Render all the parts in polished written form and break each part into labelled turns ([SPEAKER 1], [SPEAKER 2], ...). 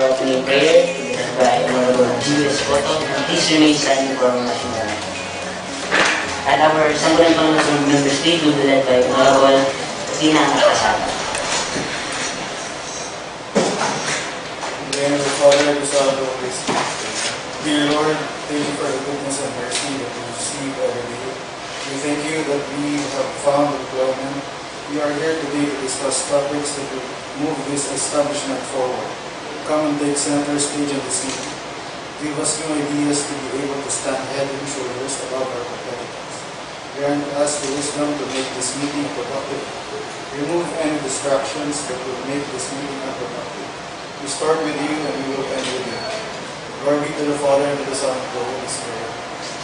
[SPEAKER 1] our opening prayer to be led by Honorable Julius Cotto. Please remain standing for our national anthem. And our Sangguniang Panlungsod member state will be led by Honorable Tina Kasama.
[SPEAKER 2] In the name of the Father, the Son, and the Holy Spirit. Dear Lord, thank you for the goodness and mercy that we receive every day. We thank you that we have found employment. We are here today to discuss topics that will move this establishment forward. Come and take center stage in this meeting. Give us new ideas to be able to stand head and shoulders above our competitors. Grant us the wisdom to make this meeting productive. Remove any distractions that will make this meeting unproductive. We start with you and we will end with you. Glory be to the Father, and to the Son, and to the Holy Spirit.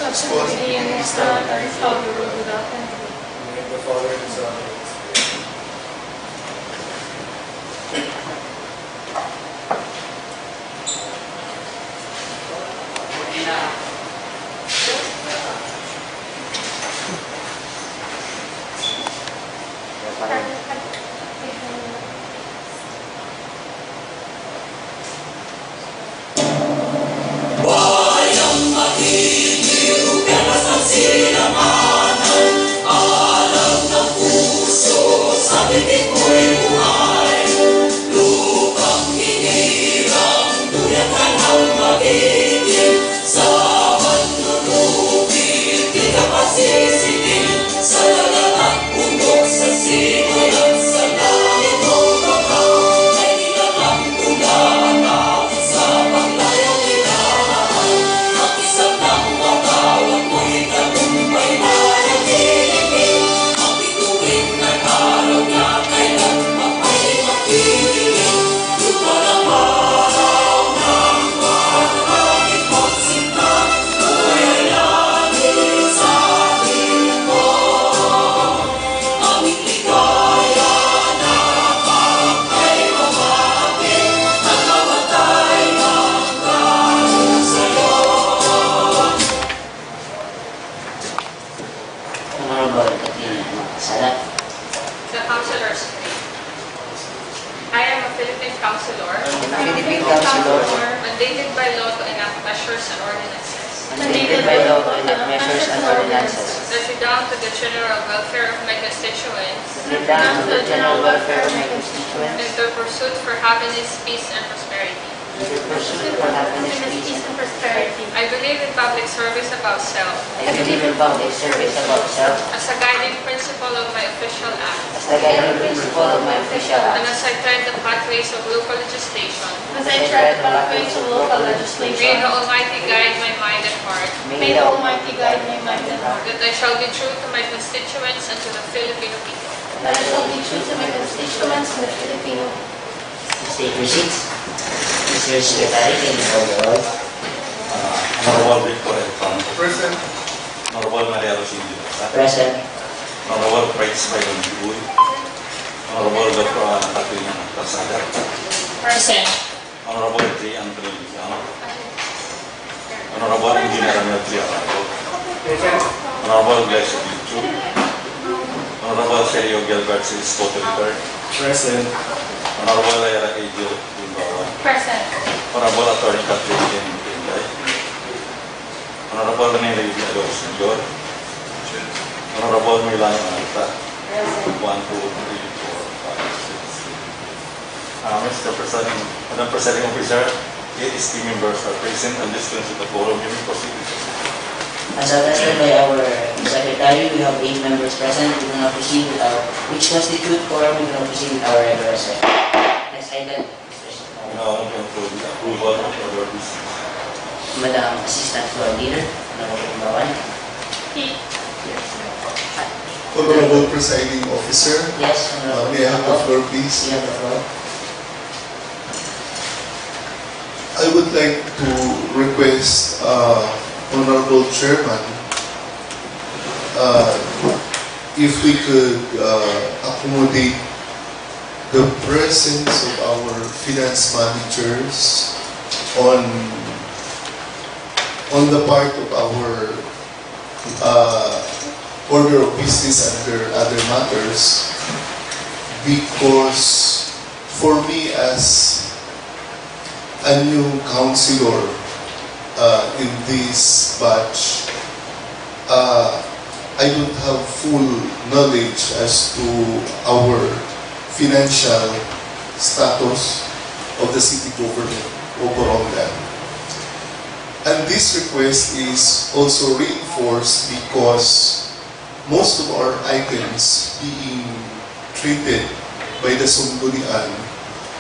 [SPEAKER 3] Such as the day and the Son, and how the world without end.
[SPEAKER 2] In the name of the Father, and the Son, and the Holy Spirit.
[SPEAKER 3] The councilors. I am a Philippine councilor, mandated by law to enact measures and ordinances that redound to the general welfare of my constituents and the pursuit for happiness, peace, and prosperity. I believe in public service above self as a guiding principle of my official act, and as I tread the pathways of local legislation. May the Almighty guide my mind and heart. That I shall be true to my constituents and to the Filipino people.
[SPEAKER 1] Please take your seats. Mr. Secretary, can you hold the roll?
[SPEAKER 4] Honorable Victor Elton. Present. Honorable Maria Rosilio.
[SPEAKER 1] Present.
[SPEAKER 4] Honorable Prince Byron Gibuy. Honorable Dr. Ana Catalina Casada.
[SPEAKER 3] Present.
[SPEAKER 4] Honorable J. Anthony Lizano. Honorable Engineer Amel Triarato. Honorable Gleisio Bilchu. Honorable Sergio Gilbert Siliscoto III.
[SPEAKER 2] Present.
[SPEAKER 4] Honorable Ira Edio Limbawan.
[SPEAKER 3] Present.
[SPEAKER 4] Honorable Attorney Catherine N. Pinday. Honorable Rene Levy Alonso Jr. Honorable Milano Anita. 1, 2, 3, 4, 5, 6. Mr. Presiding, Madam Presiding Officer, 8 esteemed members are present and listeners to the forum. You may proceed.
[SPEAKER 1] As attested by our Secretary, we have 8 members present. We will now proceed with which constitute quorum. We will now proceed with our regular session. Next item, Mr. Secretary.
[SPEAKER 4] Now, to the approval of order business.
[SPEAKER 1] Madam Assistant Floor Leader, Honorable Limbawan.
[SPEAKER 5] Honorable Presiding Officer,
[SPEAKER 1] Yes, Honorable.
[SPEAKER 5] may I have the floor, please?
[SPEAKER 1] You have the floor.
[SPEAKER 5] I would like to request Honorable Chairman if we could accommodate the presence of our finance managers on the part of our order of business under other matters, because for me as a new councilor in this batch, I don't have full knowledge as to our financial status of the city government of Borongan. And this request is also reinforced because most of our items being treated by the Sangguniang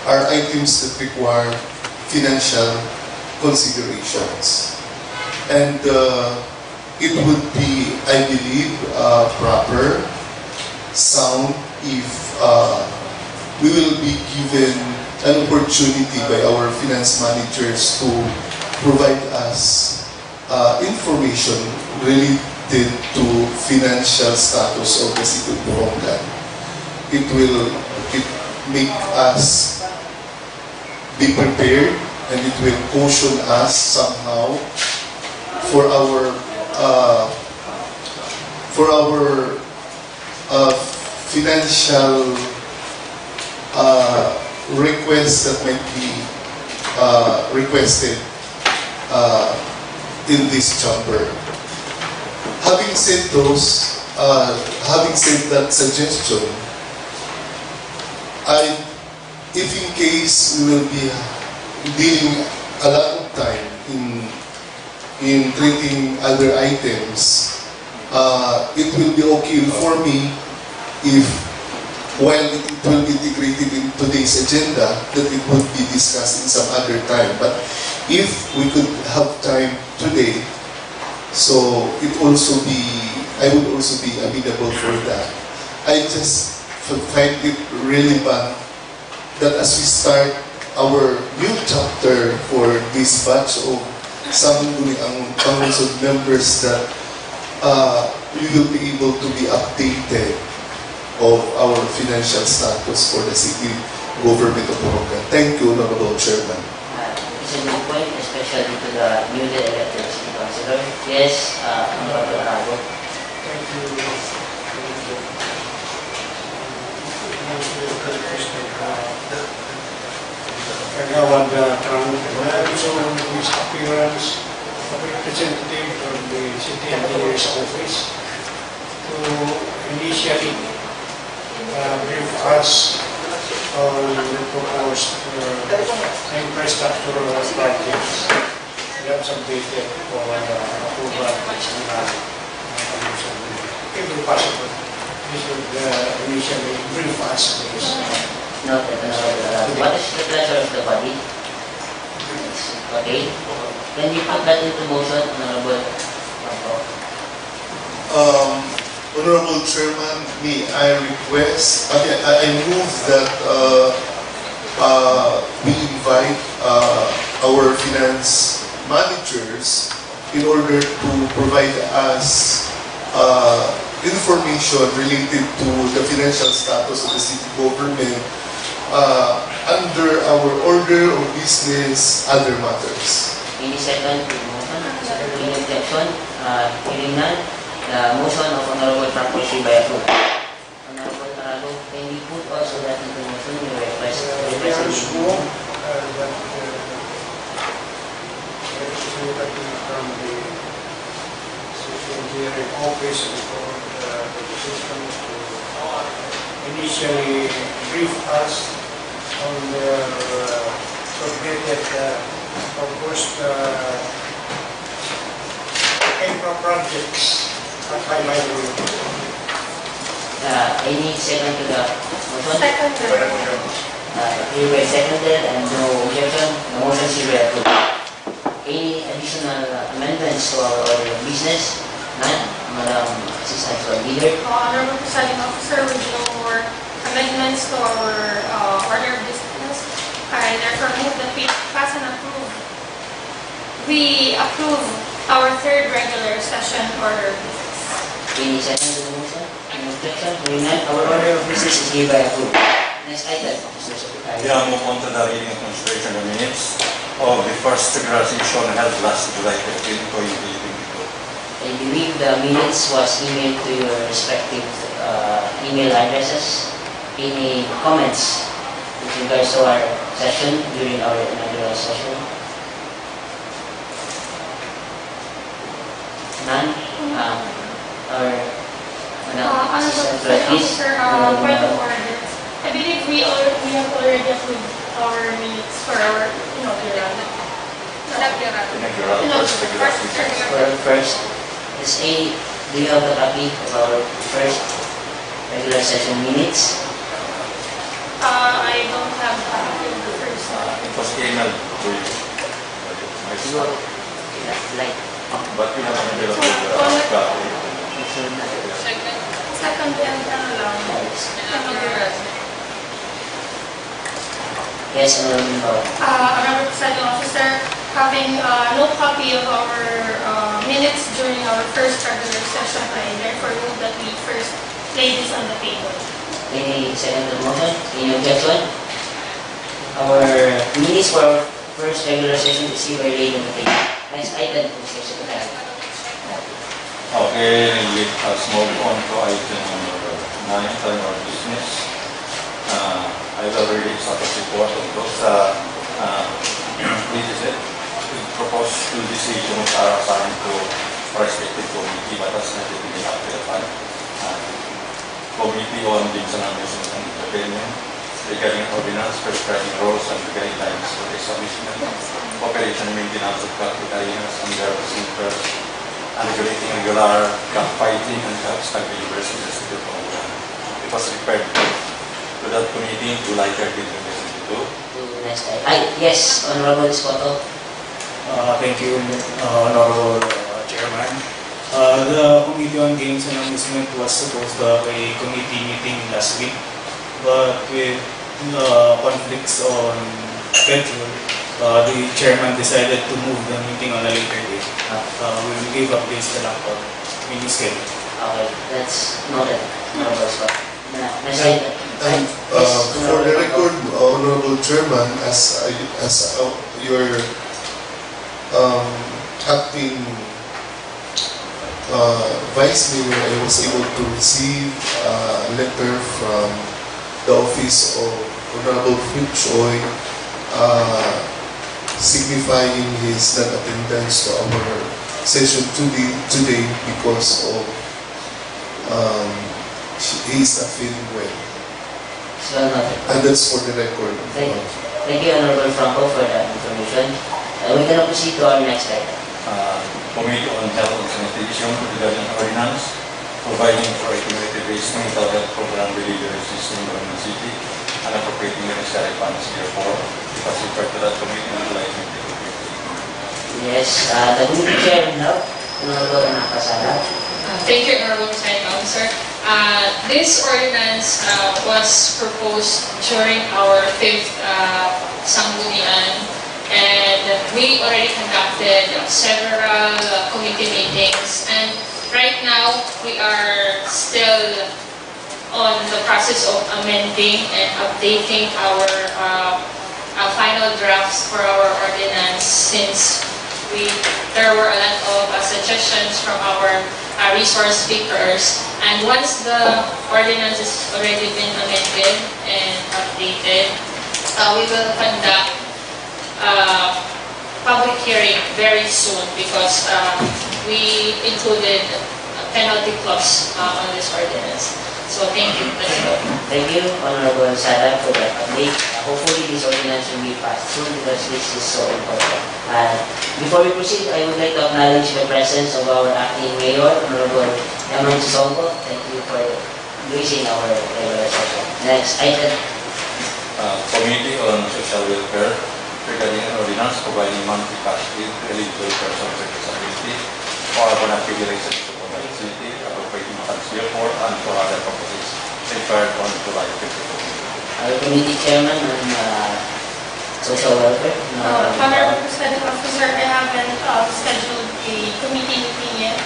[SPEAKER 5] are items that require financial considerations. And it would be, I believe, proper, sound if we will be given an opportunity by our finance managers to provide us information related to financial status of the city of Borongan. It make us be prepared, and it will caution us somehow for our financial requests that might be requested in this chamber. Having said that suggestion, if in case we will be dealing a lot of time in treating other items, it will be okay for me if, while it will be integrated in today's agenda, that it would be discussed in some other time. But if we could have time today, so I would also be amenable for that. I just find it relevant that as we start our new chapter for this batch of Sangguniang Panlungsod members, that we will be able to be updated of our financial status for the city government of Borongan. Thank you, Honorable Chairman.
[SPEAKER 1] It's a good point, especially to the newly elected city councilor. Yes, Honorable Arago.
[SPEAKER 6] Thank you. Kagawad Frank, also his appearance of a representative from the city engineer's office to initially brief us on the proposed infrastructural projects that's updated for approval of the commission. If possible, this would initially brief us please.
[SPEAKER 1] Noted, what is the pleasure of the body? Okay. Can you put that into motion, Honorable Marco?
[SPEAKER 5] Honorable Chairman, may I request, I move that we invite our finance managers in order to provide us information related to the financial status of the city government under our order of business, other matters.
[SPEAKER 1] Any second to the motion? Any objection? Hearing none, the motion of Honorable Franco is hereby approved. Honorable Arago, can we put also that into motion, your request?
[SPEAKER 6] From the city engineering office for the system to initially brief us on the submitted proposed infra projects at highlighted.
[SPEAKER 1] Any second to the motion?
[SPEAKER 3] Second.
[SPEAKER 1] Hereby seconded and no objection, the motion is hereby approved. Any additional amendments to our order of business? None. Madam Assistant for Leader.
[SPEAKER 3] Honorable Presiding Officer, with no more amendments to our order of business, I therefore move that we pass and approve. We approve our third regular session order of business.
[SPEAKER 1] Any second to the motion? Any objection? Hearing none, our order of business is hereby approved. Next item, Mr. Secretary.
[SPEAKER 4] Yeah, move on to the reading and consideration of minutes of the first regular session held last July 13, 2022.
[SPEAKER 1] I believe the minutes was emailed to your respective email addresses. Any comments with regards to our session during our inaugural session? None?
[SPEAKER 3] Honorable Officer, point of order. I believe we have already approved our minutes for our inaugural.
[SPEAKER 1] First, SA, do you have a copy of our first regular session minutes?
[SPEAKER 3] I don't have a copy of the first one.
[SPEAKER 4] It was emailed to you.
[SPEAKER 1] Like,
[SPEAKER 4] But you have available the copy.
[SPEAKER 3] Second and inaugural.
[SPEAKER 1] yes, Honorable.
[SPEAKER 3] Honorable Presiding Officer, having no copy of our minutes during our first regular session, I therefore move that we first lay this on the table.
[SPEAKER 1] Any second to the motion? Any objection? Our minutes for our first regular session is here laid on the table. Next item, Mr. Secretary.
[SPEAKER 4] Okay, let us move on to item number 9, time of business. I will read the status report of those proposed two decisions are assigned to respective committee, but as not yet been applied. Committee on Games and Amusement and Entertainment regarding ordinance prescribing rules and guidelines for the establishment, operation and maintenance of public arenas and their centers, and regulating regular cockfighting and stag deliveries in the city of Borongan. It was referred to that committee in July 30, 2022.
[SPEAKER 1] Next item. Yes, Honorable Escoto.
[SPEAKER 2] Thank you, Honorable Chairman. The Committee on Games and Amusement was supposed to have a committee meeting last week, but with conflicts on schedule, the chairman decided to move the meeting on a later date. We will give updates to lang po mini schedule.
[SPEAKER 1] Okay, that's noted, Honorable Escoto. Next item.
[SPEAKER 5] And for the record, Honorable Chairman, as your acting Vice Mayor, I was able to receive a letter from the office of Honorable Philip Choi signifying his non-attendance to our session today because of he is not feeling well.
[SPEAKER 1] So noted.
[SPEAKER 5] And that's for the record.
[SPEAKER 1] Thank you, Honorable Franco, for that information. We can now proceed to our next item.
[SPEAKER 4] Committee on Health and Sanitation regarding ordinance providing for a community-based mental health program delivery system in Borongan City and appropriating the necessary funds therefore. It was referred to that committee on July 2022.
[SPEAKER 1] Yes, the committee chair now, Honorable Nakasala.
[SPEAKER 7] Thank you, Honorable Presiding Officer. This ordinance was proposed during our 5th Sangguniang, and we already conducted several committee meetings, and right now we are still on the process of amending and updating our final drafts for our ordinance, since there were a lot of suggestions from our resource speakers. And once the ordinance has already been amended and updated, we will conduct public hearing very soon, because we included a penalty clause on this ordinance. So thank you. Let's go.
[SPEAKER 1] Thank you, Honorable Sada, for that update. Hopefully this ordinance will be passed soon because this is so important. Before we proceed, I would like to acknowledge the presence of our acting mayor, Honorable Eman Songo. Thank you for gracing our regular session. Next item.
[SPEAKER 4] Committee on Social Welfare regarding an ordinance providing monthly cash aid to eligible persons with disability for connectivity residents of Borongan City, appropriating funds therefore and for other purposes referred on July 22.
[SPEAKER 1] Our committee chairman on social welfare.
[SPEAKER 3] Honorable Presiding Officer, I haven't scheduled a committee meeting yet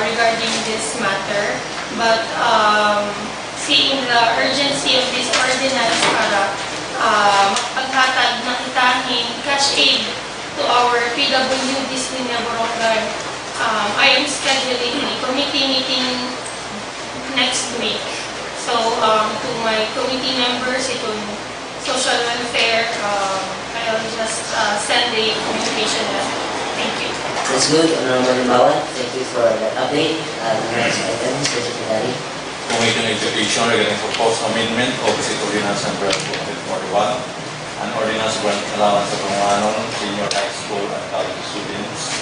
[SPEAKER 3] regarding this matter, but seeing the urgency of this ordinance para paghatag ng itahing cash aid to our PWDs in Borongan, I am scheduling a committee meeting next week. So to my committee members, ito social welfare. I'll just send the communication letter. Thank you.
[SPEAKER 1] That's good, Honorable Limbawan. Thank you for that update. Next item, Mr. Secretary.
[SPEAKER 4] Committee on Education regarding proposed amendment of the City Ordinance number 241, an ordinance granting allowance sa Borongan senior high school and college students,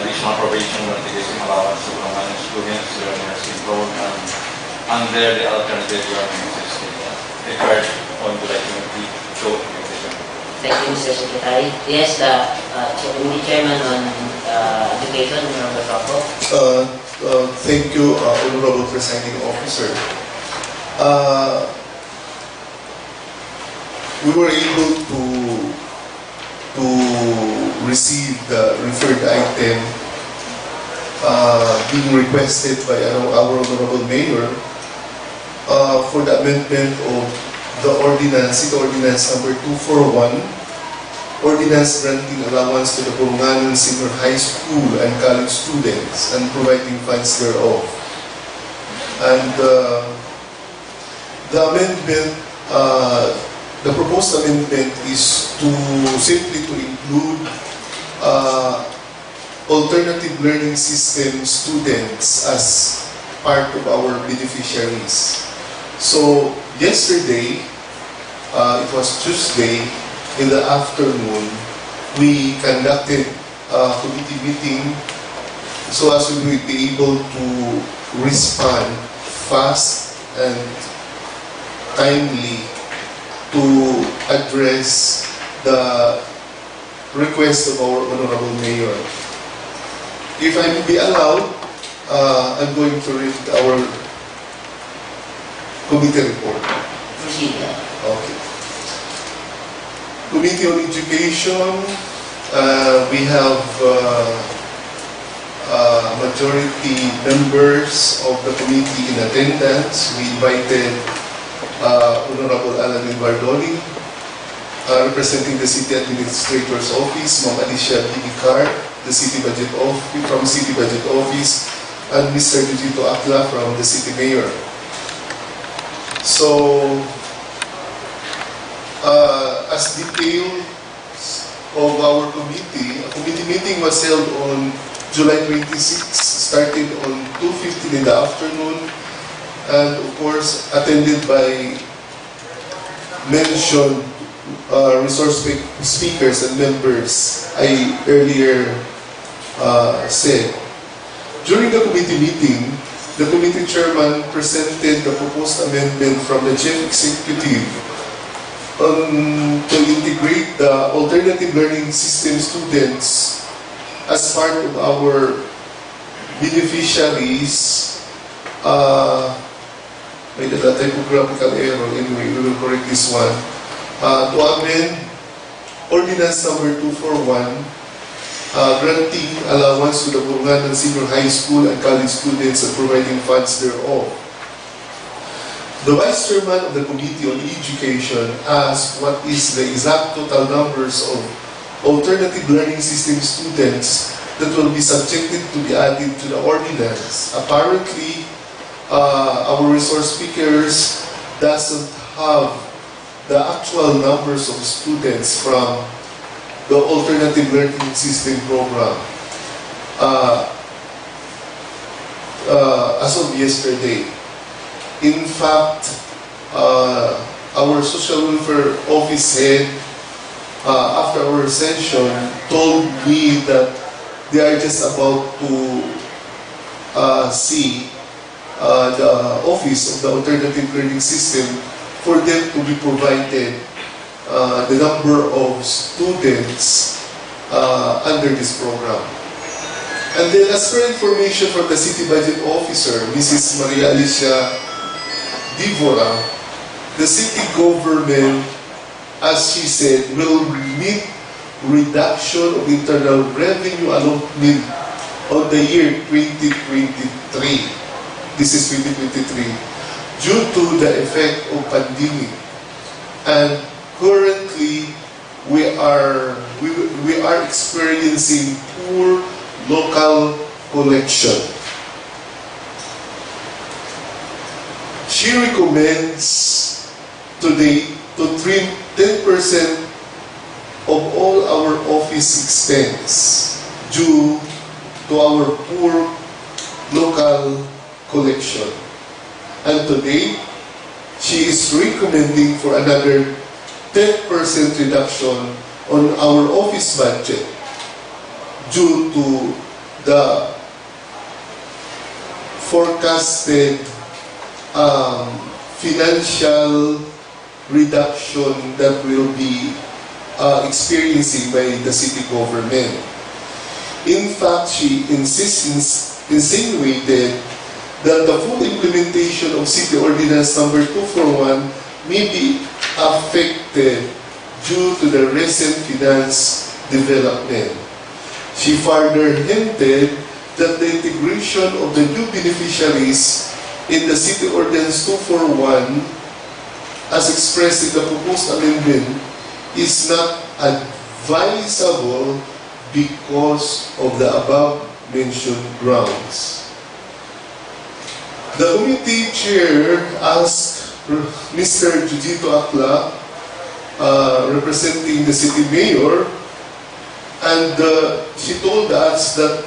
[SPEAKER 4] additional probation gratification allowance sa Borongan students learners enrolled under the alternative learning system required on July 22.
[SPEAKER 1] Thank you, Mr. Secretary. Yes, the Committee Chairman on Education, Honorable Paco.
[SPEAKER 5] Thank you, Honorable Presiding Officer. We were able to receive the referred item being requested by our Honorable Mayor for the amendment of the ordinance, City Ordinance number 241, ordinance granting allowance to the Borongan Senior High School and college students and providing funds thereof. And the amendment, the proposed amendment is to simply to include alternative learning system students as part of our beneficiaries. So yesterday, it was Tuesday, in the afternoon, we conducted a committee meeting so as we will be able to respond fast and timely to address the request of our Honorable Mayor. If I may be allowed, I'm going to read our committee report.
[SPEAKER 1] Proceed.
[SPEAKER 5] Okay. Committee on Education, we have majority members of the committee in attendance. We invited Honorable Alan Bardoli, representing the City Administrator's Office, Ma'am Alicia Bibicar, the City Budget Office, from City Budget Office, and Mr. Dujito Akla from the City Mayor. So, as detailed of our committee, a committee meeting was held on July 26, started on 2:15 in the afternoon, and of course attended by mentioned resource speakers and members I earlier said. During the committee meeting, the committee chairman presented the proposed amendment from the chief executive to integrate the alternative learning system students as part of our beneficiaries. May a typographical error, anyway, we will correct this one. To amend Ordinance number 241, granting allowance to the Borongan Senior High School and college students and providing funds thereof. The Vice Chairman of the Committee on Education asked what is the exact total numbers of alternative learning system students that will be subjected to be added to the ordinance. Apparently, our resource speakers doesn't have the actual numbers of students from the alternative learning system program as of yesterday. In fact, our social welfare office head, after our session, told me that they are just about to see the office of the alternative learning system for them to be provided the number of students under this program. And then, as per information from the City Budget Officer, Mrs. Maria Alicia Divora, the city government, as she said, will meet reduction of internal revenue allotment on the year 2023. This is 2023, due to the effect of pandemic. And currently, we are experiencing poor local collection. She recommends today to trim 10% of all our office expense due to our poor local collection. And today, she is recommending for another 10% reduction on our office budget due to the forecasted financial reduction that will be experiencing by the city government. In fact, she insinuated that the full implementation of City Ordinance Number 241 may be affected due to the recent finance development. She further hinted that the integration of the new beneficiaries in the City Ordinance 241, as expressed in the proposed amendment, is not advisable because of the above-mentioned grounds. The committee chair asked Mr. Jujito Akla, representing the city mayor, and she told us that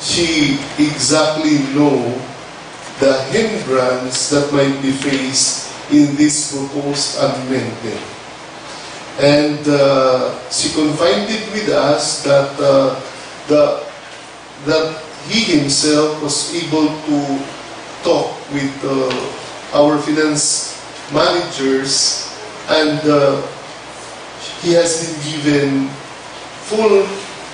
[SPEAKER 5] she exactly know the hindrance that might be faced in this proposed amendment. And she confided with us that that he himself was able to talk with our finance managers, and he has been given full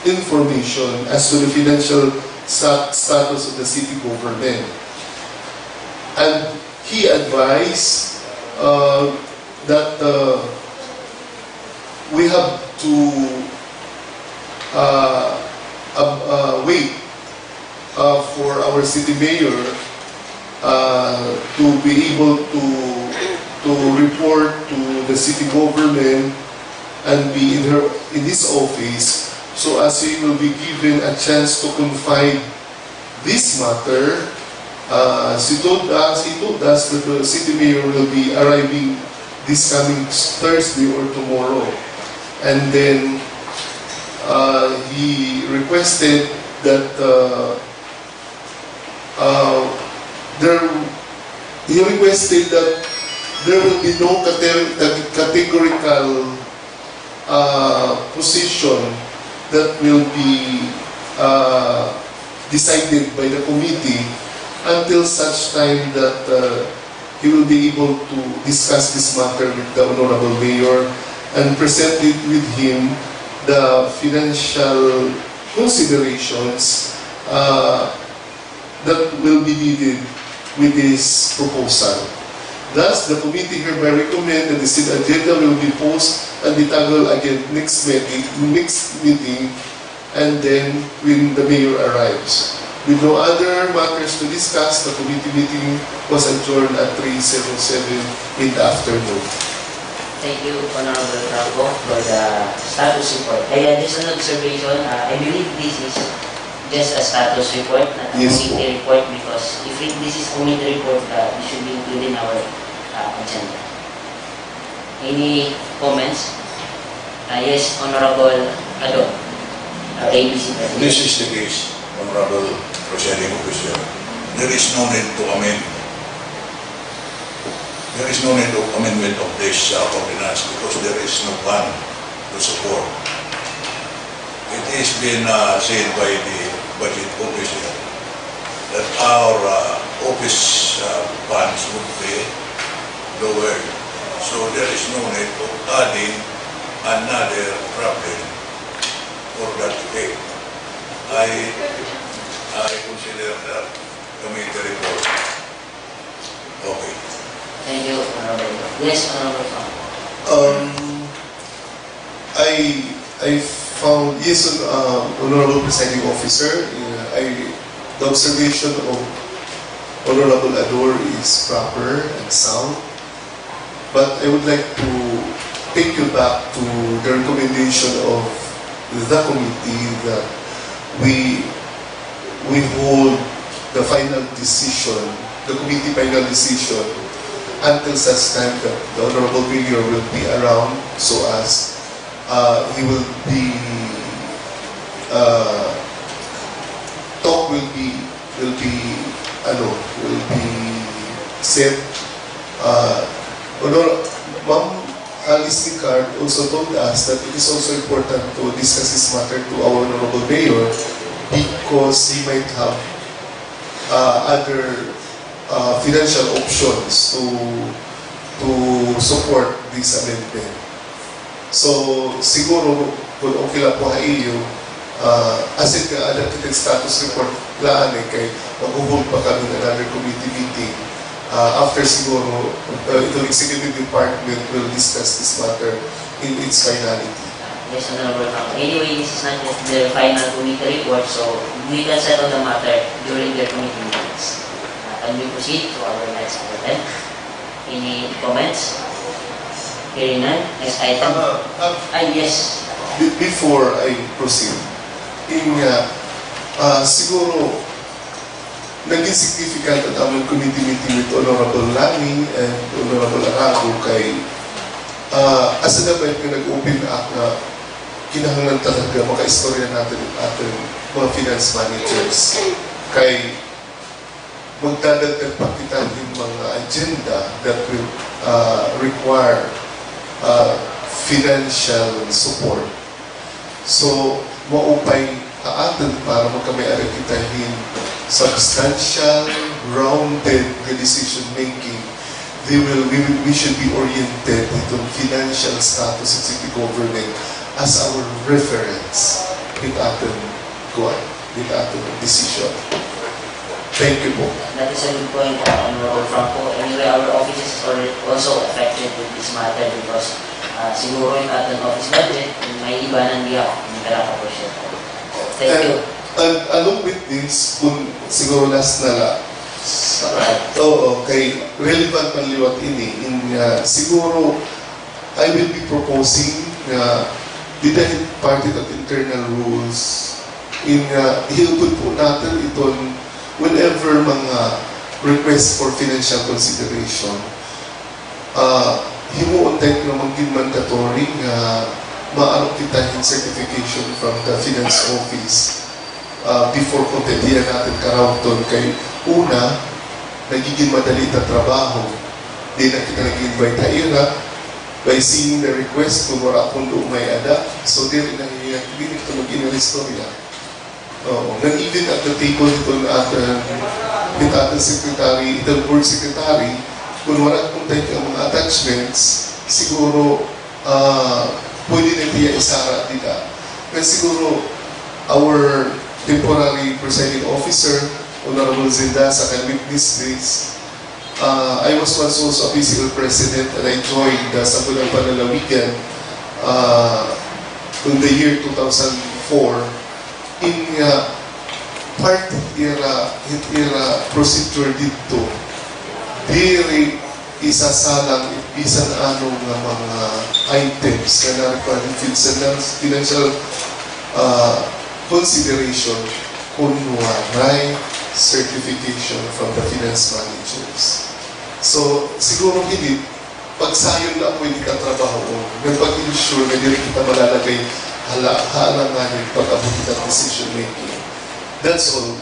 [SPEAKER 5] information as to the financial status of the city government. And he advised that we have to wait for our city mayor to be able to report to the city government and be in his office, so as he will be given a chance to confide this matter. He told us that the city mayor will be arriving this coming Thursday or tomorrow, and then he requested that there will be no categorical position that will be decided by the committee until such time that he will be able to discuss this matter with the Honorable Mayor and present it with him the financial considerations that will be needed with this proposal. Thus, the committee hereby recommend that the said agenda will be posted and be tackled again next meeting, and then when the mayor arrives. With no other matters to discuss, the committee meeting was adjourned at 3:07 in the afternoon.
[SPEAKER 1] Thank you, Honorable Franco, for the status report. Just an observation, I believe this is just a status report, not a
[SPEAKER 5] Yes,
[SPEAKER 1] committee report, because if this is committee report, it should be included in our agenda. Any comments? Yes, Honorable Ado, ABC President.
[SPEAKER 8] This is the case, Honorable Presiding Officer. There is no need to amend. There is no need of amendment of this ordinance because there is no plan to support. It has been said by the budget officer that our office funds would be lower. So there is no need of adding another problem for that debate. I consider that committee report okay.
[SPEAKER 1] Thank you, Honorable. Yes, Honorable Franco.
[SPEAKER 5] I found, yes, Honorable Presiding Officer, the observation of Honorable Ador is proper and sound, but I would like to take you back to the recommendation of the committee that we hold the final decision, the committee final decision until such time that the Honorable Mayor will be around, so as he will be talk will be said. Ma'am Alice Nicard also told us that it is also important to discuss this matter to our Honorable Mayor because he might have other financial options to support this amendment. So siguro kung okay lang po iyo, as ka ada kita status report laan kay mag-hold pa kami ng another committee meeting. After siguro, itong executive department will discuss this matter in its finality.
[SPEAKER 1] Yes, Honorable Council. Anyway, this is not just the final committee report, so we can settle the matter during their committee meetings. Can we proceed to our next item? Any comments? Hearing none. Next item. Yes.
[SPEAKER 5] Before I proceed, siguro, naging significant at aming committee meeting with Honorable Laming and Honorable Arago kay as a dapat nga nag-open up na kinahanglan talaga maka-istorya natin ang ating mga finance managers kay magdadagdag pa kita yung mga agenda that will require financial support. So, maupay atin para magkamay-ari kita substantial, grounded decision making. We should be oriented into financial status of city government as our reference with ating decision. Thank you po.
[SPEAKER 1] That is a good point, Honorable Franco. Anyway, our offices are also affected with this matter because siguro yung ating office budget, may iba ng biyak, hindi ka lang po siya. Thank you.
[SPEAKER 5] And along with this, kung siguro last na lang, kay relevant panliwat ini, siguro I will be proposing na dahil parte of internal rules, hiupod po natin itong whenever mga request for financial consideration, himuuntay na maging mandatory nga maarok kita yung certification from the finance office before kontentiyan natin karawton kay una, nagiging madali na trabaho. Di na kita nag-invite tayo by seeing the request kung wala akong may ada. So, di rin nangyayari, hindi ito mag-inalistorya. Then even at the table ito ating secretary, itong board secretary, kung wala akong tayo ang mga attachments, siguro pwede na tiya isara dita. Kaya siguro our temporary presiding officer, Honorable Zinda, sa can witness this. I was once also a physical president and I joined the Sangguniang Panlungsod in the year 2004 in part era procedure dito. Diri isasalang bisan anong mga items na na-require financial consideration kung waray certification from the finance managers. So, siguro hindi, pagsayon na pwede ka trabaho ng pag-ensure na hindi kita malalagay halanganin pag-abot kita decision making. That's all,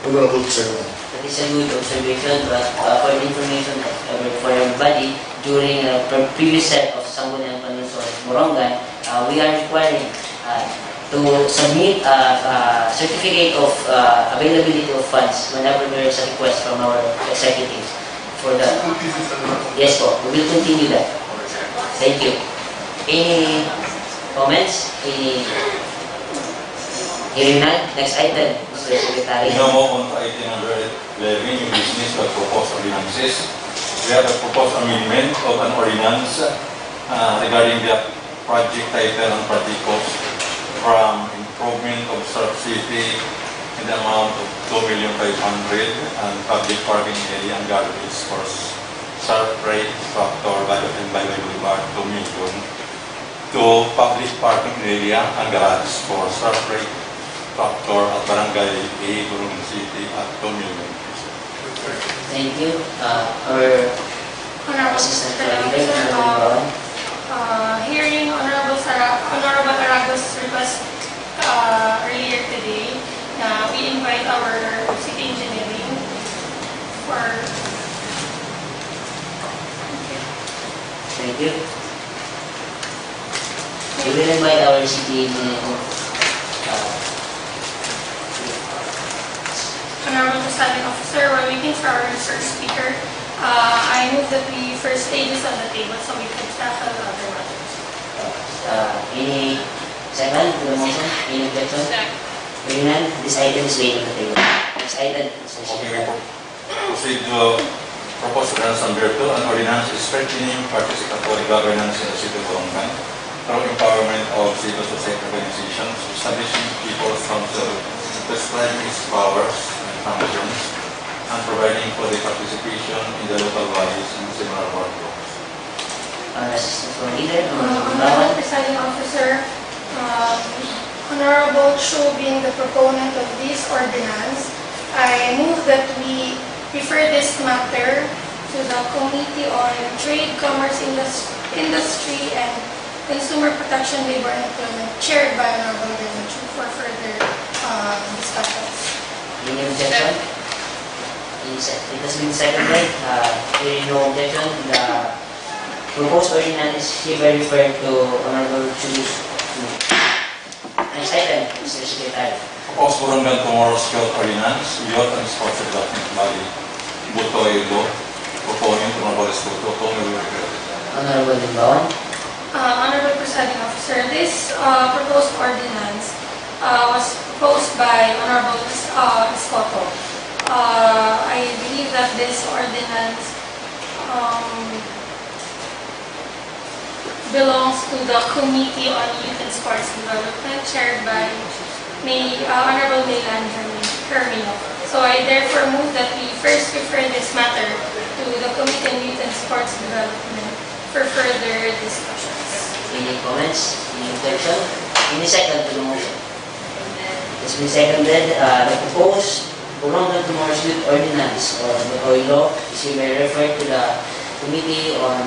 [SPEAKER 5] Honorable Chairman.
[SPEAKER 1] That is a good observation, but for the information for everybody, during the previous set of Sangguniang Panlungsod Borongan, we are requiring to submit a certificate of availability of funds whenever there is a request from our executives for that. Yes po, we will continue that. Thank you. Any comments? Any hearing none? Next item, Mr. Secretary.
[SPEAKER 4] No more on item number 11, new business by proposed ordinances. We have a proposed amendment of an ordinance regarding the project title and project cost from improvement of Surf City in the amount of 2,500,000 and public parking area and garbage for Surf Rate Factor and Byway Boulevard 2 million to public parking area and garage for Surf Rate Factor at Barangay A, Borongan City at 2 million.
[SPEAKER 1] Thank you. Our
[SPEAKER 3] Honorable
[SPEAKER 1] Assistant
[SPEAKER 3] Mr.
[SPEAKER 1] Leader,
[SPEAKER 3] Officer,
[SPEAKER 1] Honorable Bawan.
[SPEAKER 3] hearing Honorable Araga's request earlier today, we invite our city engineering for...
[SPEAKER 1] Thank you. We will invite our city engineer.
[SPEAKER 3] Honorable Presiding Officer, we're waiting for our research speaker. I move that we first lay this on the table so we can tackle other matters.
[SPEAKER 1] Any second to the motion? Any objection? Hearing none, this item is laid on the table. Next item, Mr.
[SPEAKER 4] Okay, we
[SPEAKER 1] Secretary.
[SPEAKER 4] proceed to propose ordinance number 2, an ordinance strengthening participatory governance in the city of Borongan through empowerment of civil society organizations, establishing people's council, prescribing its powers and functions, and providing for the participation in the local bodies and similar workflows.
[SPEAKER 1] Assistant Leader, Honorable
[SPEAKER 3] Honorable
[SPEAKER 1] Bawan.
[SPEAKER 3] Presiding Officer, Honorable Chu being the proponent of this ordinance, I move that we refer this matter to the Committee on Trade, Commerce, Industry, and Consumer Protection, Labor, and Employment, chaired by Honorable Reverend Chu for further discussions.
[SPEAKER 1] Any objection? It has been seconded. Hearing no objection, the proposed ordinance is hereby referred to Honorable Chu's. Next item, Mr. Secretary.
[SPEAKER 4] Proposed Borongan Tomorrow's Health Ordinance, Youth and Sports Development Body, Butoy Law, proponent Honorable Escoto,
[SPEAKER 1] Honorable Bawan.
[SPEAKER 3] Honorable Presiding Officer, this proposed ordinance was proposed by Honorable Escoto. I believe that this ordinance belongs to the Committee on Youth and Sports Development, chaired by Honorable Maylan Hermino. So I therefore move that we first refer this matter to the Committee on Youth and Sports Development for further discussions.
[SPEAKER 1] Any comments? Any objection? Any second to the motion? It has been seconded. The proposed Borongan Tomorrow's Youth Ordinance or the Butoy Law is hereby referred to the Committee on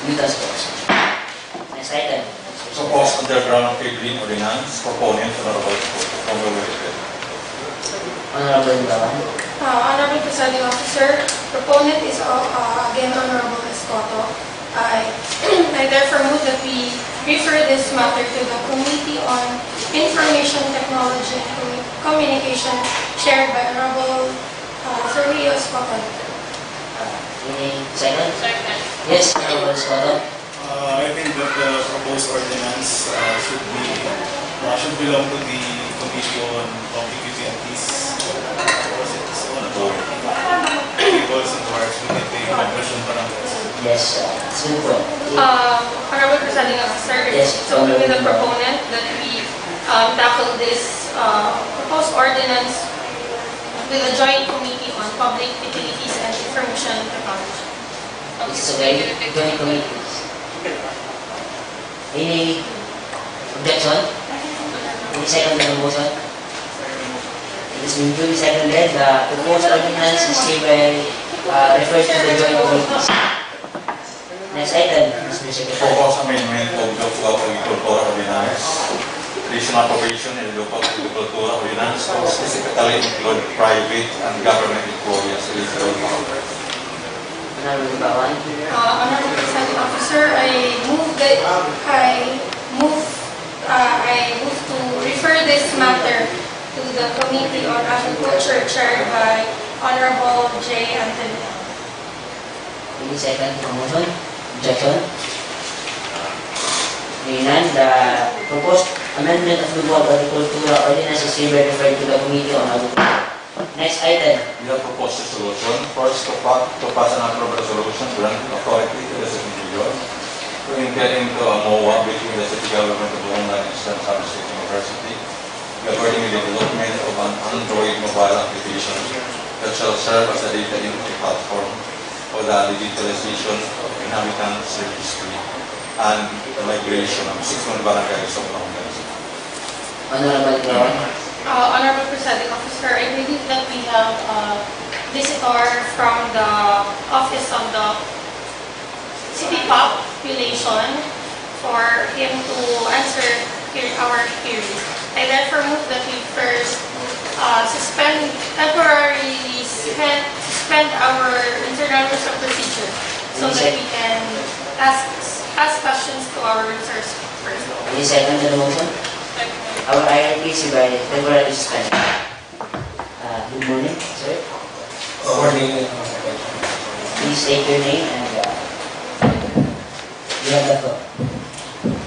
[SPEAKER 1] Youth and Sports. Next item.
[SPEAKER 4] Proposed Underground Cabling Ordinance, proponent Honorable Escoto,
[SPEAKER 1] Honorable Bawan.
[SPEAKER 3] Honorable Presiding Officer, proponent is again Honorable Escoto. I therefore move that we refer this matter to the Committee on Information Technology and Communication, chaired by Honorable Sergio Escoto.
[SPEAKER 1] Any second? Yes, Honorable Escoto.
[SPEAKER 2] I think that the proposed ordinance should belong to the Committee on Public Utilities. People's and Works, we can take conversion parameters.
[SPEAKER 1] Yes, it's been put.
[SPEAKER 3] Honorable Presiding Officer,
[SPEAKER 1] Yes,
[SPEAKER 3] it's only with the proponent that we tackle this proposed ordinance with a joint committee on public utilities and information technology.
[SPEAKER 1] It's okay. Joint committees. Any objection? Any second to the motion? It has been duly seconded. The proposed ordinance is hereby referred to the joint committees. Next item, Mr. Secretary.
[SPEAKER 4] Proposed amendment of Local Agricultural Ordinance, additional appropriation in the Local Agricultural Ordinance to specifically include private and government employees in the local powers.
[SPEAKER 1] Honorable Bawan.
[SPEAKER 3] Honorable Presiding Officer, I move to refer this matter to the Committee on Agriculture, chaired by Honorable J. Anthony.
[SPEAKER 1] Any second to the motion? Objection? Hearing none, the proposed amendment of the Local Agricultural Ordinance is hereby referred to the Committee on Agriculture. Next item.
[SPEAKER 4] We have proposed resolution. First, to pass an approved resolution granting authority to the City Mayor to enter into a MOA between the City Government of Borongan and Eastern Samar State University regarding the development of an Android mobile application that shall serve as a data entry platform for the digitalization of inhabitants' registry and the migration of 61 barangays of Borongan.
[SPEAKER 1] Honorable Bawan.
[SPEAKER 3] Honorable Presiding Officer, I believe that we have a visitor from the Office of the population for him to answer our queries. I therefore move that we first temporarily suspend our internal rules of procedure so that we can ask questions to our resource person.
[SPEAKER 1] Any second to the motion? Our IRP is divided, temporarily suspended. Good morning, sir.
[SPEAKER 9] Morning.
[SPEAKER 1] Please state your name and you have the floor.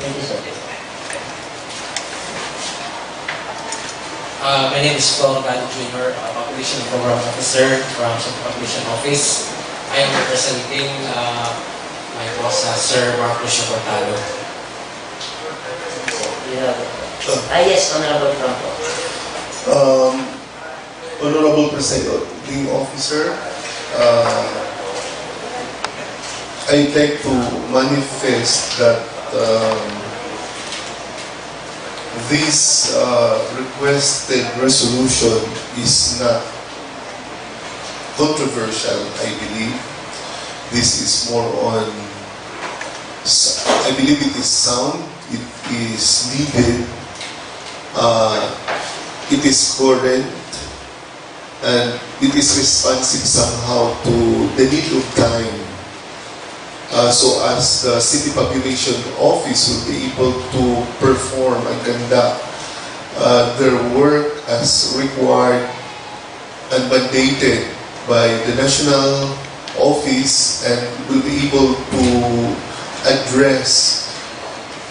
[SPEAKER 1] Thank you, sir.
[SPEAKER 9] My name is Borongan Jr., Population Program Officer from the Population Office. I am representing my boss, Sir Marcos Cortado.
[SPEAKER 1] You have the floor. Yes, Honorable Franco.
[SPEAKER 5] Honorable Presiding Officer, I'd like to manifest that this requested resolution is not controversial, I believe. This is more on, I believe it is sound, it is needed, it is current, and it is responsive somehow to the need of time. So as the City Population Office will be able to perform and conduct their work as required and mandated by the National Office, and will be able to address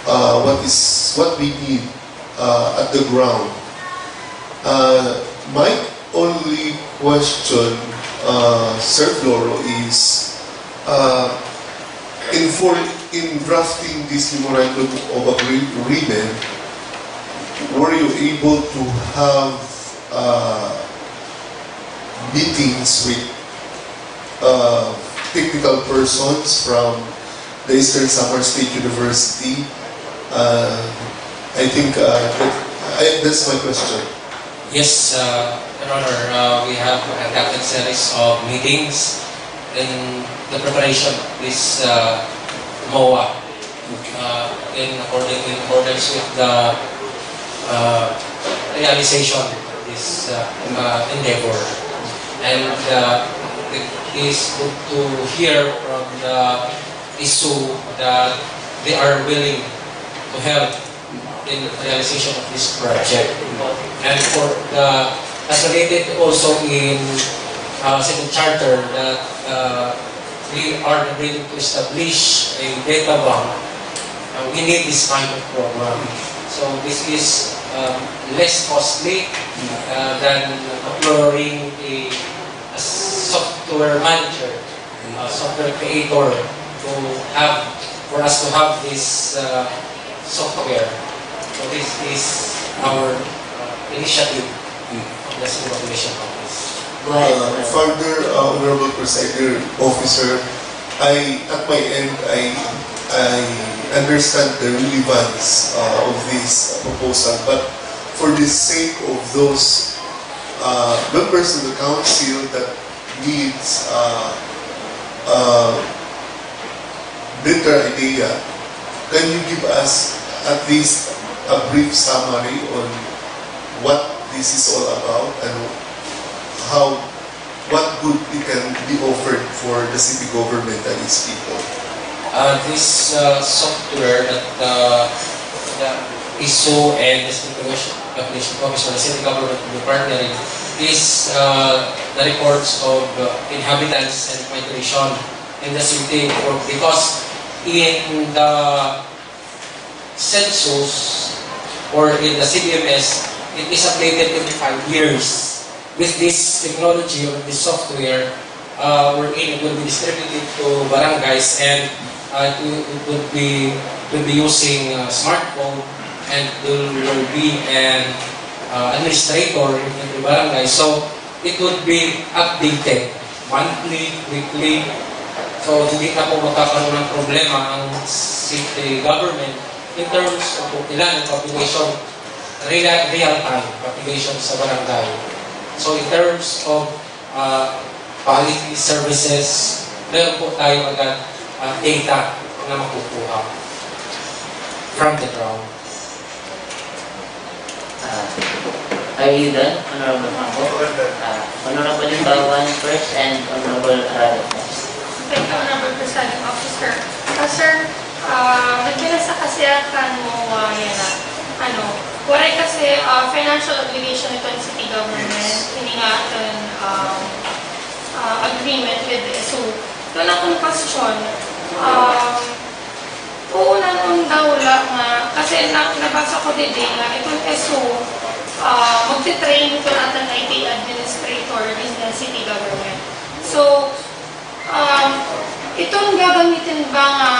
[SPEAKER 5] what we need at the ground. My only question, Sir Floro, is in drafting this memorandum of agreement, were you able to have meetings with technical persons from the Eastern Samar State University? I think that's my question.
[SPEAKER 9] Yes, Your Honor, we have conducted series of meetings in the preparation of this MOA in accordance with the realization of this endeavor. And it is good to hear from the issue that they are willing to help in the realization of this project. And for the, as related also in city charter, that we are ready to establish a data bank. We need this kind of program. So this is less costly than employing a software manager, software creator for us to have this software. So this is our initiative of the City Population Office.
[SPEAKER 1] Go ahead.
[SPEAKER 5] Further, Honorable Presiding Officer, at my end, I understand the relevance of this proposal, but for the sake of those members of the council that needs better idea, can you give us at least a brief summary on what this is all about and what good it can be offered for the city government and its people?
[SPEAKER 9] This software that the ISO and the City Population Office or the city government will be partnering is the records of inhabitants and migration in the city, because in the census or in the CDMS, it is updated every 5 years. With this technology or this software, wherein it will be distributed to barangays, and it will be using a smartphone, and there will be an administrator in the barangay. So it would be updated monthly, weekly. So hindi na po magkakaroon ng problema ang city government in terms of ilan ang population, real-time population sa barangay. So in terms of quality services, meron po tayo agad data na makukuha from the ground.
[SPEAKER 1] Are you done, Honorable Mambo? Honorable Bawan first and Honorable Arado next.
[SPEAKER 3] Thank you, Honorable Presiding Officer. Sir, nagpinasa kasi akan mo yan na, waray kasi financial obligation ito ng city government, hindi nga ito agreement with the SU. Ito na kong question, unang wala nga, kasi nabasa ko din nga, itong SU, magti-train ito natin IT administrator in the city government. So, itong gagamitin ba nga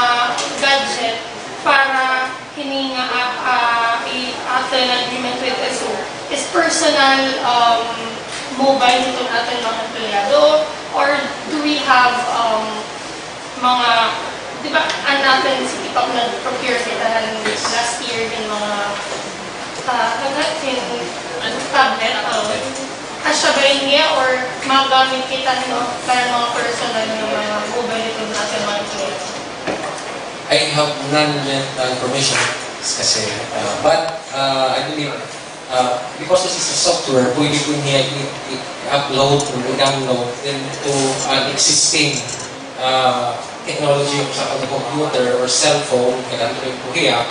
[SPEAKER 3] gadget para hininga atin agreement with SO is personal mobile nitong ating mga empleyado, or do we have mga, di ba, natin si Tipag nag-procure kita last year din mga tablet, asabay niya or magamit kita para mga personal na mga mobile ito natin mga employees?
[SPEAKER 9] I have none information kasi, but I believe because this is a software, pwede po niya i-upload or i-download into an existing technology sa computer or cellphone, kaya ito po kaya,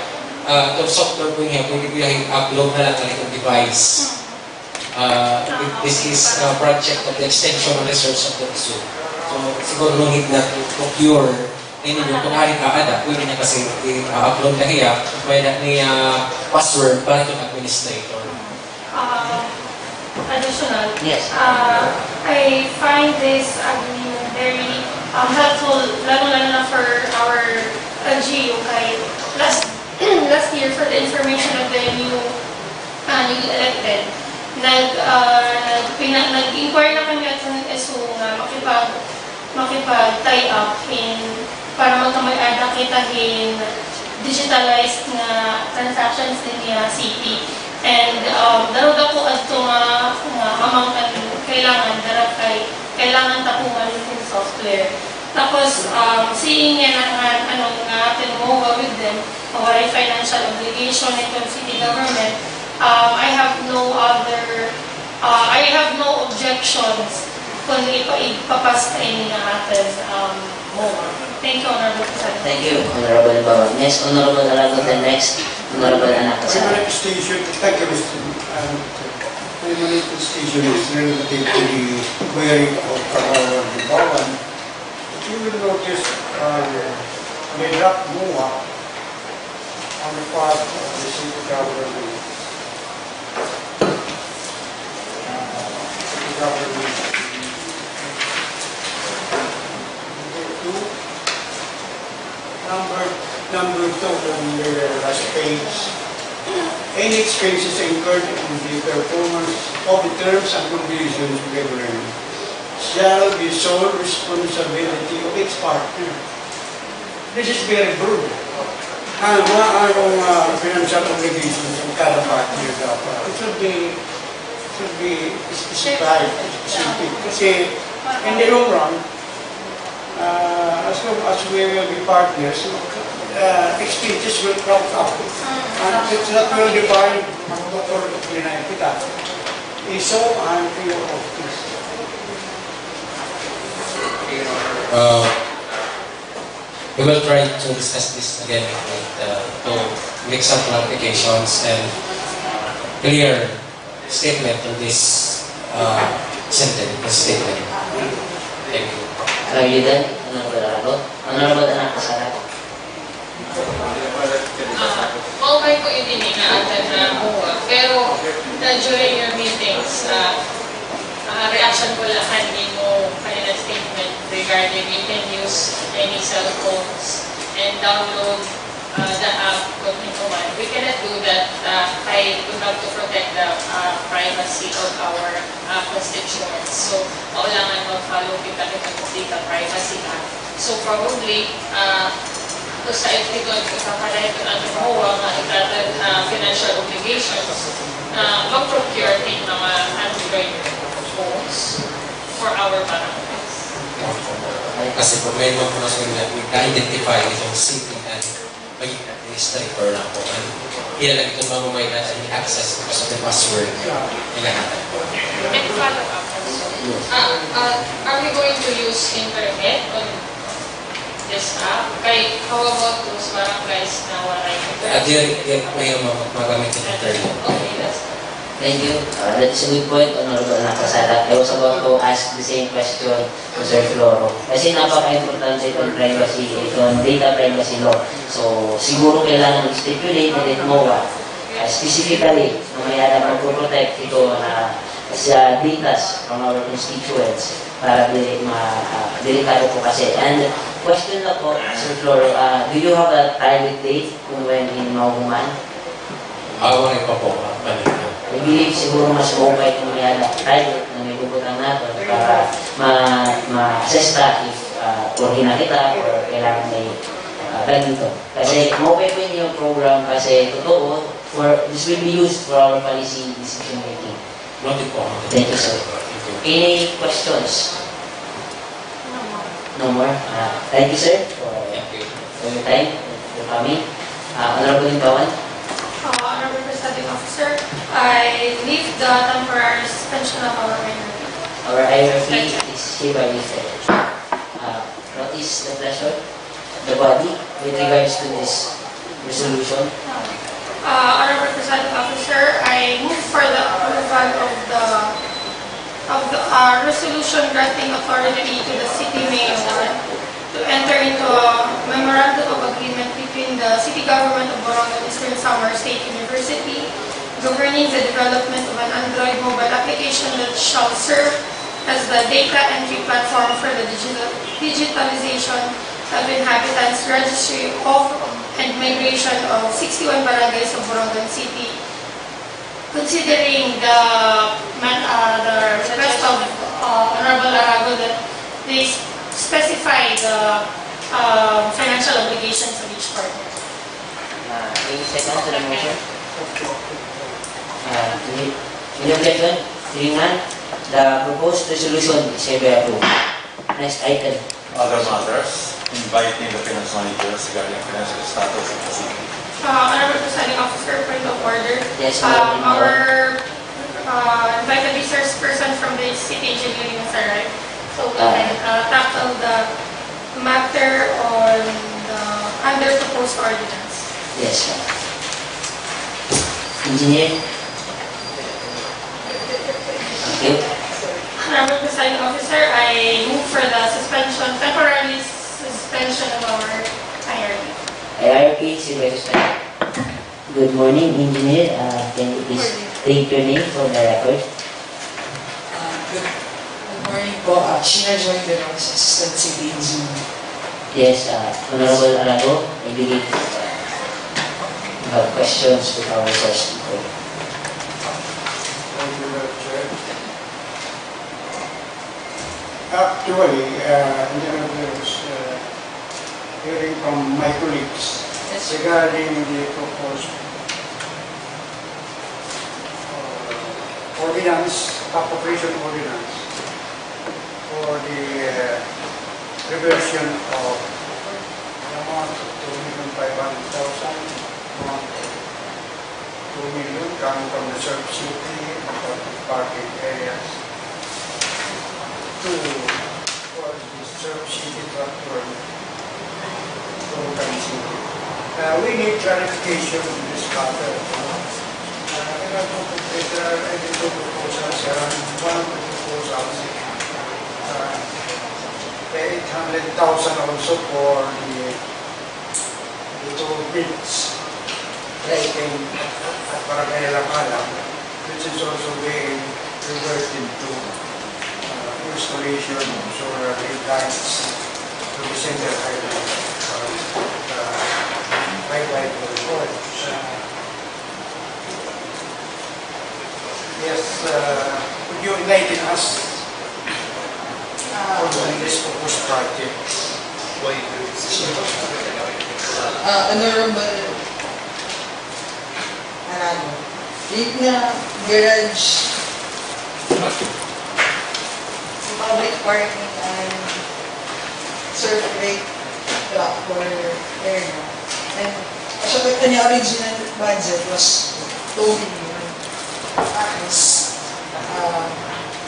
[SPEAKER 9] itong software po niya, pwede po i-upload na lang ng itong device. This is a project of the extension of research of the SU. So, siguro no need na to procure ninyo kung hari kaada, pwede niya kasi i-upload na hiya, pwede niya password para itong administrator.
[SPEAKER 3] Additional,
[SPEAKER 1] Yes.
[SPEAKER 3] I find this agreement very helpful, lalo na for our LGU kay last year for the information of the new elected. Nag-inquire na kami at sa SU nga makipag-tie up para magkamay-ada kitahin digitalized na transactions din niya CP. And darod ako at ito nga amang kailangan tapungan yung software. Tapos, seeing nga atin mo with them, mawaray financial obligation itong city government, I have no objections kung ipapastain na atin mo. Thank you, Honorable President.
[SPEAKER 1] Thank you, Honorable Bawan. Yes, Honorable Arado, the next, Honorable Anak.
[SPEAKER 6] Permanent station, thank you, Mr. Permanent station is relative to the wearing of our Bawan. You will notice may drop MOA on the part of the city government. Number 2 on the last page. Any expenses incurred in the performance of the terms and conditions of the agreement shall be sole responsibility of its partner. This is very broad. Mga financial obligations ng kada partner dapat. It should be specified, specific. Kasi in the long run, as long as we will be partners, expenses will crop up. And it's not well defined ang doktor na kita. ISO and PO of this.
[SPEAKER 9] We will try to discuss this again to make some clarifications and clear statement on this statement. Thank you.
[SPEAKER 1] Are you done, Honorable Arado? Honorable Anak Kasara.
[SPEAKER 7] Okay ko yung iniingatan na MOA, pero during your meetings, reaction ko lang hindi mo kanina statement regarding you can use any cell phones and download the app kung man. We cannot do that kaya we have to protect the privacy of our constituents. So, kailangan mag-follow kita data privacy act. So, probably, kung sa etigot, kakalayan ko natin mahuwa nga financial obligations, mag-procure din mga Android phones for our barangays.
[SPEAKER 9] Kasi po may mga pumasok na-identify itong city and may administrator lang po. And yan lang itong mga may access because of the password nilahatag po.
[SPEAKER 7] And follow up. Are we going to use internet on this app? Kay, how about those barangays na wala
[SPEAKER 9] At
[SPEAKER 7] internet?
[SPEAKER 9] yan po yung magamit yung internet.
[SPEAKER 7] Okay, that's
[SPEAKER 1] Thank you. That's a good point, Honorable Nakasala. I was about to ask the same question to Sir Floro. Kasi napaka-importante itong privacy, itong data privacy law. So, siguro kailangan stipulate that NOAA, specifically, na may alam mag-protect ito na sa data from our constituents para delikado po kasi. And question na po, Sir Floro, do you have a target date kung when in Mahuman?
[SPEAKER 9] Wala pa po.
[SPEAKER 1] I believe siguro mas okay kung may target na may bubutang natin para ma-assess ta if origina kita or kailangan may ganito. Kasi okay po yung program kasi totoo, this will be used for our policy decision making.
[SPEAKER 9] Noted po.
[SPEAKER 1] Thank you, sir. Any questions? No more? Thank you, sir, for your time, for coming. Honorable Imbawan?
[SPEAKER 3] Honorable Presiding Officer, I leave the temporary suspension of our minority.
[SPEAKER 1] Our hierarchy is hereby lifted. What is the pleasure of the body with regards to this resolution?
[SPEAKER 3] Honorable Presiding Officer, I move for the approval of the resolution granting authority to the city mayor to enter into a memorandum of agreement between the city government of Borongan and Eastern Samar State University governing the development of an Android mobile application that shall serve as the data entry platform for the digitalization of inhabitants, registry of and migration of 61 barangays of Borongan City. Considering the request of Honorable Arago that they specify the financial obligations of each partner.
[SPEAKER 1] Any second to the motion? Any objection? Seeing none, the proposed resolution is hereby approved. Next item.
[SPEAKER 4] Other matters, inviting the finance managers regarding financial status of the city.
[SPEAKER 3] Honorable Presiding Officer, point of order.
[SPEAKER 1] Yes, ma'am.
[SPEAKER 3] Our invited resource person from the city engineering has arrived. So we can tackle the matter on the under proposed ordinance.
[SPEAKER 1] Yes, ma'am. Engineer? Thank you.
[SPEAKER 3] Honorable Presiding Officer, I move for the temporary suspension of our hierarchy.
[SPEAKER 1] Hierarchy is hereby suspended. Good morning, engineer. Can you please state your name for the record?
[SPEAKER 10] Good morning po. Sheena Joy Veloz, Assistant City Engineer.
[SPEAKER 1] Yes, Honorable Arago, I believe you have questions with our resource people.
[SPEAKER 2] Thank you, Madam Chair.
[SPEAKER 6] Actually, there was hearing from my colleagues regarding the proposed ordinance, appropriation ordinance for the reversion of the amount of 2,500,000, amount of 2 million coming from the sub-city and public parking areas to for the sub-city platform. We need clarification on this matter. There are any two proposals, one of the proposals, the 800,000 also for the two bits lighting at Barangay Lakala, which is also being reverted to installation of solar lights to the center highlight of the board. Yes, would you enlighten us on this proposed project?
[SPEAKER 10] Honorable Arago, yung na garage, public parking and circulate for air. And so the kanya original budget was 2 million. Tapos,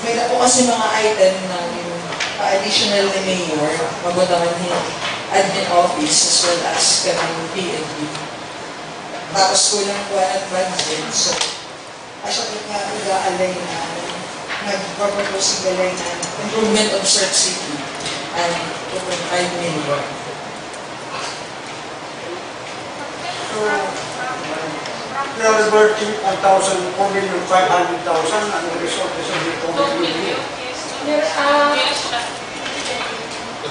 [SPEAKER 10] may na po kasi mga item na yung additional ni Mayor, mabutangan yung admin office as well as kaming PNP. Tapos kulang po ang budget. So, asya ko nga i-align na nag-propose i-align na improvement of Surf City and 2.5 million.
[SPEAKER 6] So, there are about 4,500,000 and the result is only 2 million.
[SPEAKER 3] Yes,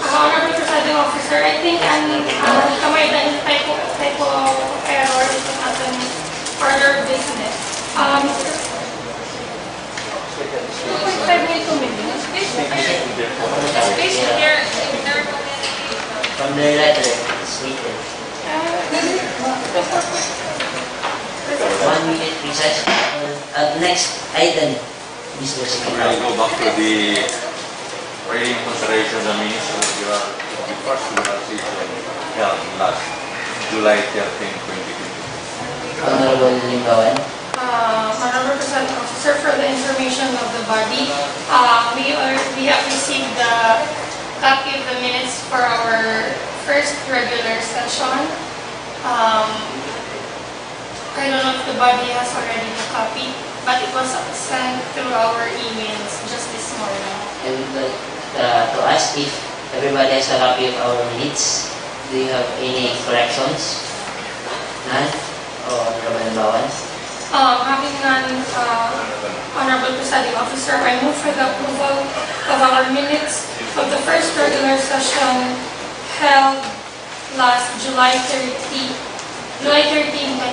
[SPEAKER 3] Honorable Presiding Officer, I think may typo error ito sa ating order of business. 2.5 million. Space here.
[SPEAKER 1] From the letter, it's written. 1 minute recess. Next item, Mr.
[SPEAKER 4] We'll
[SPEAKER 1] Secretary.
[SPEAKER 4] go back to the reading consideration of the minutes of the first session held last July 13, 2020.
[SPEAKER 1] Honorable Limbawan.
[SPEAKER 3] Honorable Presiding Officer, for the information of the body, we have received the copy of the minutes for our first regular session. I don't know if the body has already the copy, but it was sent through our emails just this morning.
[SPEAKER 1] I would like to ask if everybody has a copy of our minutes. Do you have any corrections? None? Or Honorable Limbawan?
[SPEAKER 3] Having none, Honorable Presiding Officer, I move for the approval of our minutes of the first regular session held last July 13, 2022.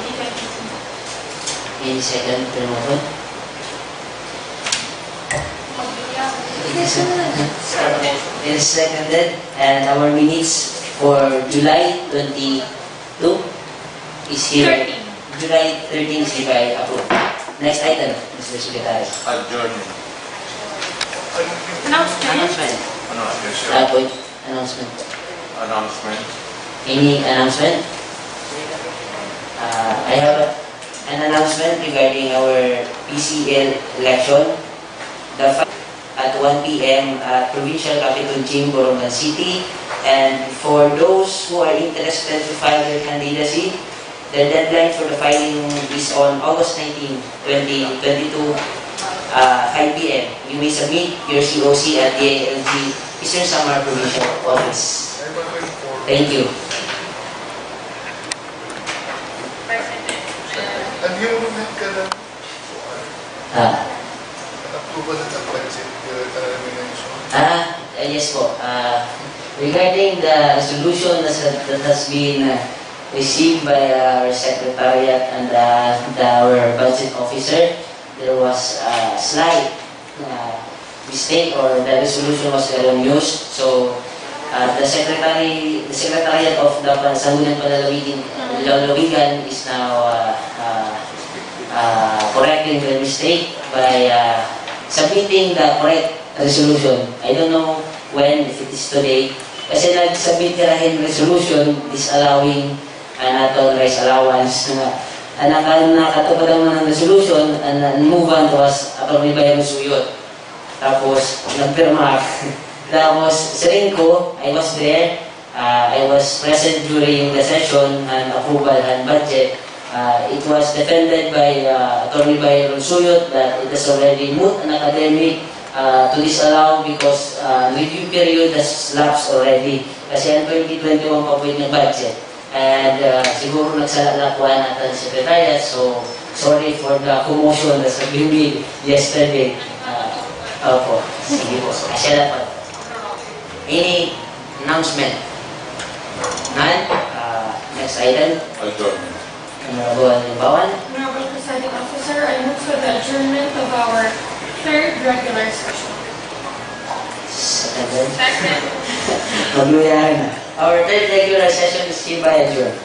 [SPEAKER 1] Any second to the motion? It is seconded, and our minutes for July 22 is here.
[SPEAKER 3] 13.
[SPEAKER 1] July 13 is hereby approved. Next item, Mr. Secretary.
[SPEAKER 4] Adjournment.
[SPEAKER 3] Announcement.
[SPEAKER 1] Announcement. Point. Announcement.
[SPEAKER 4] Announcement.
[SPEAKER 1] Any announcement? I have an announcement regarding our PCL election. At 1 p.m. at Provincial Capitol Gym, Borongan City. And for those who are interested to file their candidacy, the deadline for the filing is on August 19, 2022, 5 p.m. You may submit your COC at the ALG Eastern Samar Provincial Office. Thank you.
[SPEAKER 5] Ano yung ka na approval ng budget
[SPEAKER 1] Yes po. Regarding the resolution that has been received by our Secretariat and our Budget Officer, there was a slight mistake, or the resolution was erroneous. So, the Secretariat of the Sangguniang Panlungsod is now correcting the mistake by submitting the correct resolution. I don't know when, if it is today. Kasi nag-submit karahin resolution disallowing unauthorized allowance na nakatupad naman ng resolution and move on was Atty. Byron Suyot. Tapos, nagpirma. Tapos, sa rin ko, I was there. I was present during the session and approval and budget. It was defended by Atty. Byron Suyot that it is already moot and academic to disallow because review period has lapsed already. Kasi ang 2021 pa po yung budget. And siguro nagsalakuan natin sa Secretariat, so sorry for the commotion that's been made yesterday. Opo, sige po. Asya dapat. Any announcement? None? Next item.
[SPEAKER 4] Adjournment.
[SPEAKER 1] Honorable Limbawan.
[SPEAKER 3] Honorable Presiding Officer, I move for the adjournment of our third regular session.
[SPEAKER 1] Second.
[SPEAKER 3] Second.
[SPEAKER 1] Magluyahan na. Our third regular session is hereby adjourned.